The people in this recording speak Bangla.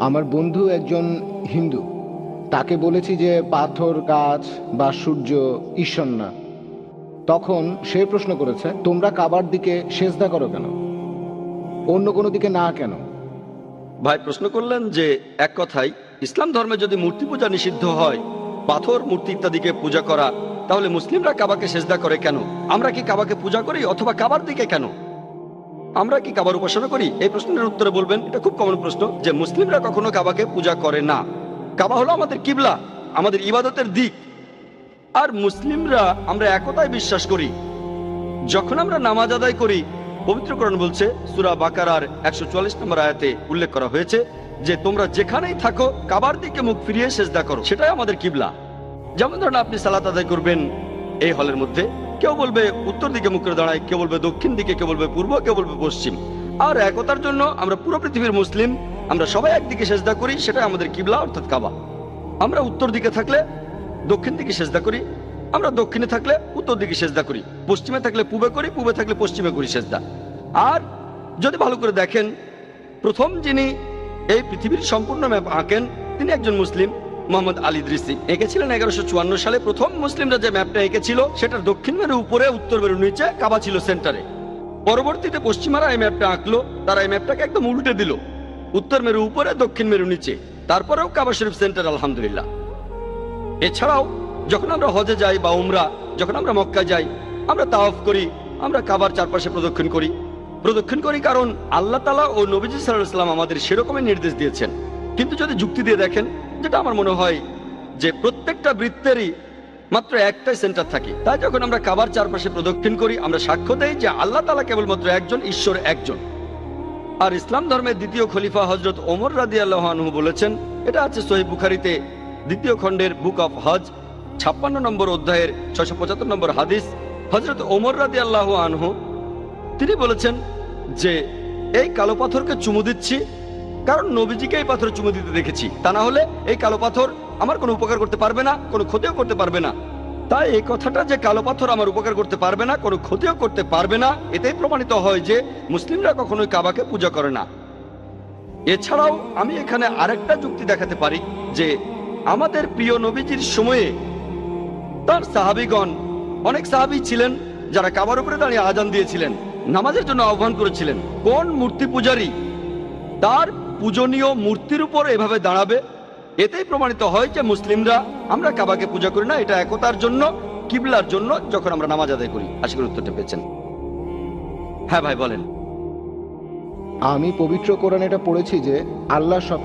আমার বন্ধু একজন হিন্দু, তাকে বলেছি যে পাথর, গাছ বা সূর্য ঈশ্বর না। তখন সে প্রশ্ন করেছে, তোমরা কাবার দিকে সেজদা করো কেন, অন্য কোনো দিকে না কেন? ভাই প্রশ্ন করলেন যে এক কথায় ইসলাম ধর্মে যদি মূর্তি পূজা নিষিদ্ধ হয়, পাথর, মূর্তি ইত্যাদিকে পূজা করা, তাহলে মুসলিমরা কাবাকে সেজদা করে কেন? আমরা কি কাবাকে পূজা করি অথবা কাবার দিকে কেন? আমরা কি কাবার উপাসনা করি? এই প্রশ্নের উত্তরে বলবেন, এটা খুব কমন প্রশ্ন, যে মুসলিমরা কখনো কাবাকে পূজা করে না। কাবা হলো আমাদের কিবলা, আমাদের ইবাদতের দিক। আর মুসলিমরা আমরা একতায় বিশ্বাস করি। যখন আমরা নামাজ আদায় করি, পবিত্রকরণ বলছে সূরা বাকারার 144 নম্বর আয়াতে উল্লেখ করা হয়েছে যে তোমরা যেখানেই থাকো কাবার দিকে মুখ ফিরিয়ে সেজদা করো, সেটাই আমাদের কিবলা। যেমন ধরেন আপনি সালাত আদায় করবেন এই হলের মধ্যে, কেউ বলবে উত্তর দিকে মুখ করে দাঁড়ায়, কেউ বলবে দক্ষিণ দিকে, কেউ বলবে পূর্ব, কেউ বলবে পশ্চিম। আর একতার জন্য আমরা পুরো পৃথিবীর মুসলিম, আমরা সবাই একদিকে সেজদা করি, সেটাই আমাদের কিবলা অর্থাৎ কাবা। আমরা উত্তর দিকে থাকলে দক্ষিণ দিকে সেজদা করি, আমরা দক্ষিণে থাকলে উত্তর দিকে সেজদা করি, পশ্চিমে থাকলে পূবে করি, পূবে থাকলে পশ্চিমে করি সেজদা। আর যদি ভালো করে দেখেন, প্রথম যিনি এই পৃথিবীর সম্পূর্ণ ম্যাপ আঁকেন তিনি একজন মুসলিম, মোহাম্মদ আলী ইদ্রিসি এঁকেছিলেন 1154 সালে। প্রথম মুসলিমরা যে ম্যাপটা এঁকেছিল সেটার দক্ষিণ মেরু উপরে, উত্তর মেরু নিচে, কাবা ছিল সেন্টারে। পরবর্তীতে পশ্চিমারা এই ম্যাপটা আঁকলো, তারা এই ম্যাপটাকে একদম উল্টে দিল, উত্তর মেরু উপরে, দক্ষিণ মেরু নিচে, তারপরেও কাবা শরীফ সেন্টার আলহামদুলিল্লাহ। এছাড়াও যখন আমরা হজে যাই বা উমরা, যখন আমরা মক্কা যাই, আমরা তাওয়াফ করি, আমরা কাবার চারপাশে প্রদক্ষিণ করি কারণ আল্লাহ তাআলা ও নবীজি সাল্লাল্লাহু আলাইহি ওয়াসাল্লাম আমাদের সেরকমই নির্দেশ দিয়েছেন। কিন্তু যদি যুক্তি দিয়ে দেখেন, যেটা আমার মনে হয় যে প্রত্যেকটা বৃত্তেরই মাত্র একটাই সেন্টার থাকে, তাই যখন আমরা কাবার চারপাশে প্রদক্ষিণ করি আমরা সাক্ষ্য দেই যে আল্লাহ তাআলা কেবলমাত্র একজন, ঈশ্বর একজন। আর ইসলাম ধর্মের দ্বিতীয় খলিফা হযরত ওমর রাদিয়াল্লাহু আনহু বলেছেন, এটা আছে সহিহ বুখারীতে দ্বিতীয় খণ্ডের বুক অফ হজ 56 নম্বর অধ্যায়ের 675 নম্বর হাদিস। হযরত ওমর রাদিয়াল্লাহু আনহু তিনি বলেছেন যে এই কালো পাথরকে চুমু দিচ্ছি কারণ নবীজিকে এই পাথর চুমু দিতে দেখেছি, তা না হলে এই কালো পাথর আমার কোনো উপকার করতে পারবে না, কোনো ক্ষতিও করতে পারবে না। তাই এই কথাটা যে কালো পাথর আমার উপকার করতে পারবে না, কোনো ক্ষতিও করতে পারবে না, এতেই প্রমাণিত হয় যে মুসলিমরা কখনোই কাবাকে পূজা করে না। এছাড়াও আমি এখানে আরেকটা যুক্তি দেখাতে পারি যে আমাদের প্রিয় নবীজির সময়ে তার সাহাবীগণ, অনেক সাহাবী ছিলেন যারা কাবার উপরে দাঁড়িয়ে আজান দিয়েছিলেন, নামাজের জন্য আহ্বান করেছিলেন। কোন মূর্তি পূজারী তার পূজনীয় মূর্তির উপর এভাবে দাঁড়াবে? এতেই প্রমাণিত হয় যে মুসলিমরা আমরা কাবাকে পূজা করি না, এটা একতার জন্য, কিবলার জন্য যখন আমরা নামাজ আদায় করি। আশা করি উত্তরটা পেয়েছেন। হ্যাঁ ভাই বলেন। আমি পবিত্র কোরআনে এটা পড়েছি যে আল্লাহ সব